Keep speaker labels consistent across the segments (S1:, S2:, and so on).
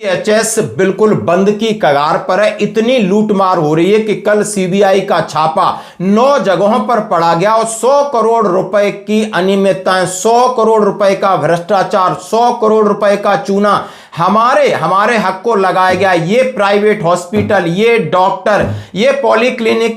S1: HS बिल्कुल बंद की कगार पर है। इतनी लूटमार हो रही है कि कल सीबीआई का छापा 9 जगहों पर पड़ा गया और 100 करोड़ रुपए की अनियमितताएं, 100 करोड़ रुपए का भ्रष्टाचार, 100 करोड़ रुपए का चूना हमारे हक को लगाया गया। ये प्राइवेट हॉस्पिटल, ये डॉक्टर, ये पॉलीक्लिनिक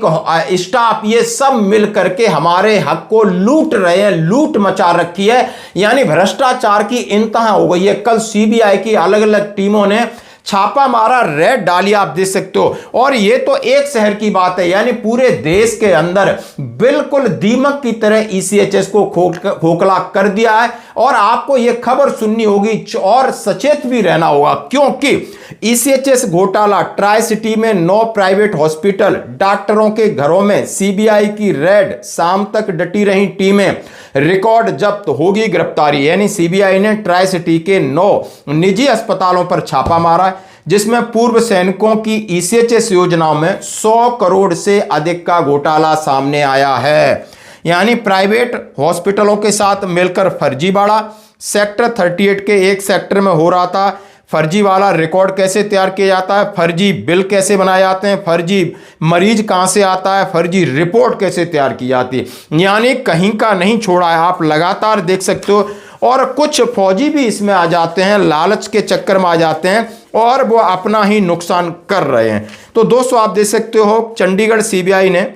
S1: स्टाफ, ये सब मिल करके हमारे हक को लूट रहे हैं, लूट मचा रखी है। यानी भ्रष्टाचार की इंतहा हो गई है। कल सीबीआई की अलग अलग टीमों ने छापा मारा, रेड डालिया आप देख सकते हो। और ये तो एक शहर की बात है, यानी पूरे देश के अंदर बिल्कुल दीमक की तरह ईसीएचएस को खोखला कर दिया है। और आपको यह खबर सुननी होगी और सचेत भी रहना होगा, क्योंकि ईसीएचएस घोटाला, ट्राई सिटी में 9 प्राइवेट हॉस्पिटल, डॉक्टरों के घरों में सीबीआई की रेड, शाम तक डटी रही टीमें, रिकॉर्ड जब्त, होगी गिरफ्तारी। यानी सीबीआई ने ट्राई सिटी के 9 निजी अस्पतालों पर छापा मारा, जिसमें पूर्व सैनिकों की ईसीएचएस योजनाओं में 100 करोड़ से अधिक का घोटाला सामने आया है। यानी प्राइवेट हॉस्पिटलों के साथ मिलकर फर्जीवाड़ा सेक्टर 38 के एक सेक्टर में हो रहा था। फर्जी वाला रिकॉर्ड कैसे तैयार किया जाता है, फर्जी बिल कैसे बनाए जाते हैं, फर्जी मरीज कहां से आता है, फर्जी रिपोर्ट कैसे तैयार की जाती है, यानी कहीं का नहीं छोड़ा है। आप लगातार देख सकते हो। और कुछ फौजी भी इसमें आ जाते हैं, लालच के चक्कर में आ जाते हैं और वो अपना ही नुकसान कर रहे हैं। तो दोस्तों आप देख सकते हो, चंडीगढ़ सीबीआई ने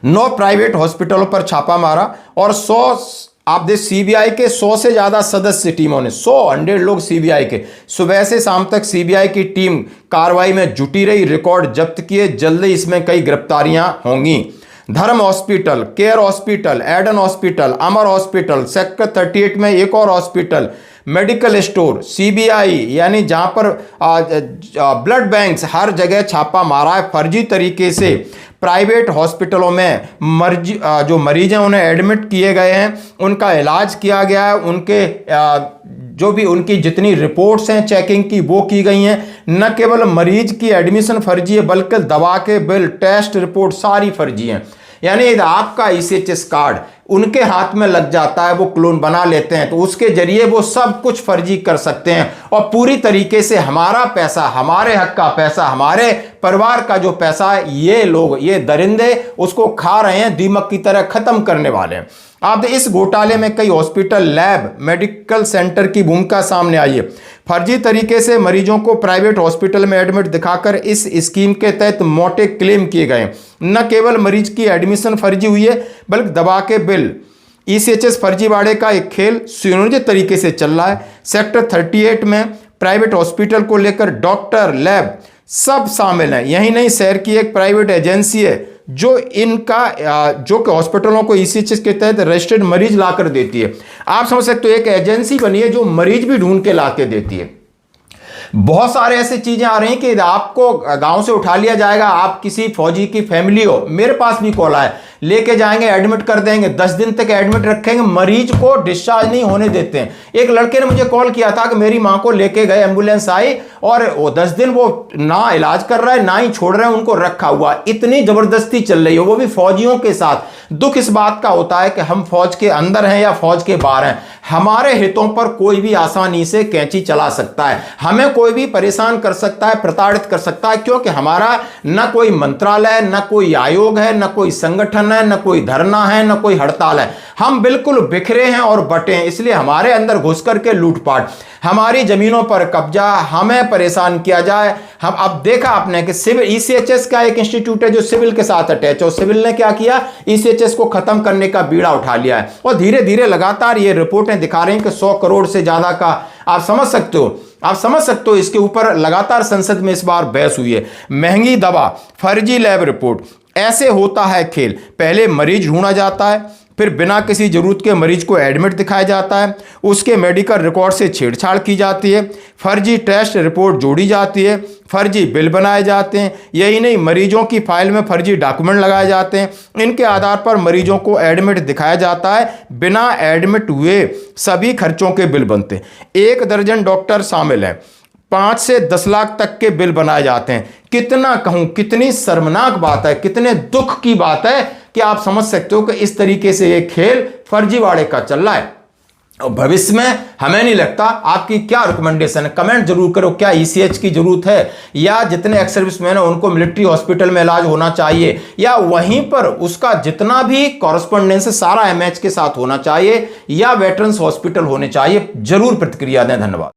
S1: 9 प्राइवेट हॉस्पिटलों पर छापा मारा और 100 आप देख सीबीआई के 100 से ज्यादा सदस्य टीमों ने, 100 लोग सीबीआई के, सुबह से शाम तक सीबीआई की टीम कार्रवाई में जुटी रही, रिकॉर्ड जब्त किए। जल्दी इसमें कई गिरफ्तारियां होंगी। Dharam hospital, care hospital, Eden hospital, Amar hospital, sector 38 में एक और हॉस्पिटल, मेडिकल स्टोर, सीबीआई यानी जहां पर ब्लड बैंक्स, हर जगह छापा मारा है। फर्जी तरीके से प्राइवेट हॉस्पिटलों में जो मरीज हैं उन्हें एडमिट किए गए हैं, उनका इलाज किया गया है, उनके जो भी उनकी जितनी रिपोर्ट्स हैं चेकिंग की वो की गई हैं। न केवल मरीज की एडमिशन फर्जी है, बल्कि दवा के बिल, टेस्ट रिपोर्ट सारी फर्जी हैं। यानी आपका ईसीएचएस कार्ड उनके हाथ में लग जाता है, वो क्लोन बना लेते हैं, तो उसके जरिए वो सब कुछ फर्जी कर सकते हैं और पूरी तरीके से हमारा पैसा, हमारे हक का पैसा, हमारे परिवार का जो पैसा है, ये लोग, ये दरिंदे उसको खा रहे हैं, दीमक की तरह खत्म करने वाले हैं। आप इस घोटाले में कई हॉस्पिटल, लैब, मेडिकल सेंटर की भूमिका सामने आई है। फर्जी तरीके से मरीजों को प्राइवेट हॉस्पिटल में एडमिट दिखाकर इस स्कीम के तहत मोटे क्लेम किए गए। न केवल मरीज की एडमिशन फर्जी हुई है, बल्कि दवा के बिल, ईसीएचएस फर्जीवाड़े का एक खेल सुनियोजित तरीके से चल रहा है। सेक्टर 38 में प्राइवेट हॉस्पिटल को लेकर डॉक्टर, लैब सब शामिल हैं। यही नहीं, शहर की एक प्राइवेट एजेंसी है जो जो कि हॉस्पिटलों को ईसीएचएस के तहत रजिस्टर्ड मरीज लाकर देती है। आप समझ सकते हो, एक एजेंसी बनी है जो मरीज भी ढूंढ के लाके देती है। बहुत सारे ऐसी चीजें आ रही हैं कि आपको गांव से उठा लिया जाएगा, आप किसी फौजी की फैमिली हो, मेरे पास भी कॉल आया, लेके जाएंगे, एडमिट कर देंगे, 10 दिन तक एडमिट रखेंगे, मरीज को डिस्चार्ज नहीं होने देते हैं। एक लड़के ने मुझे कॉल किया था कि मेरी मां को लेके गए, एम्बुलेंस आई और वो 10 दिन वो ना इलाज कर रहा है ना ही छोड़ रहे हैं, उनको रखा हुआ। इतनी जबरदस्ती चल रही है, वो भी फौजियों के साथ। दुख इस बात का होता है कि हम फौज के अंदर हैं या फौज के बाहर हैं, हमारे हितों पर कोई भी आसानी से कैंची चला सकता है, हमें कोई भी परेशान कर सकता है, प्रताड़ित कर सकता है, क्योंकि हमारा न कोई मंत्रालय, न कोई आयोग है, न कोई संगठन है, न कोई धरना है, न कोई हड़ताल है। हम बिल्कुल बिखरे हैं और बटे हैं, इसलिए हमारे अंदर घुस करके लूटपाट, हमारी जमीनों पर कब्जा, हमें परेशान किया जाए। हम अब देखा आपने कि सिविल, ईसीएचएस का एक इंस्टीट्यूट है जो सिविल के साथ अटैच है, और सिविल ने क्या किया, ईसीएचएस को खत्म करने का बीड़ा उठा लिया है। और धीरे धीरे लगातार ये रिपोर्टें दिखा रही हैं कि 100 करोड़ से ज्यादा का, आप समझ सकते हो, इसके ऊपर लगातार संसद में इस बार बहस हुई है। महंगी दवा, फर्जी लैब रिपोर्ट, ऐसे होता है खेल। पहले मरीज ढूंढा जाता है, फिर बिना किसी जरूरत के मरीज को एडमिट दिखाया जाता है, उसके मेडिकल रिकॉर्ड से छेड़छाड़ की जाती है, फर्जी टेस्ट रिपोर्ट जोड़ी जाती है, फर्जी बिल बनाए जाते हैं। यही नहीं, मरीजों की फाइल में फर्जी डॉक्यूमेंट लगाए जाते हैं, इनके आधार पर मरीजों को एडमिट दिखाया जाता है, बिना एडमिट हुए सभी खर्चों के बिल बनते हैं। 1 दर्जन डॉक्टर शामिल हैं, 5 से 10 लाख तक के बिल बनाए जाते हैं। कितना कहूं, कितनी शर्मनाक बात है, कितने दुख की बात है कि आप समझ सकते हो कि इस तरीके से ये खेल फर्जीवाड़े का चल रहा है। भविष्य में हमें नहीं लगता। आपकी क्या रिकमेंडेशन है, कमेंट जरूर करो। क्या ईसीएच की जरूरत है, या जितने एक्स सर्विसमैन है उनको मिलिट्री हॉस्पिटल में इलाज होना चाहिए, या वहीं पर उसका जितना भी कॉरेस्पॉन्डेंस सारा एमएच के साथ होना चाहिए, या वेटरन्स हॉस्पिटल होने चाहिए? जरूर प्रतिक्रिया दें। धन्यवाद।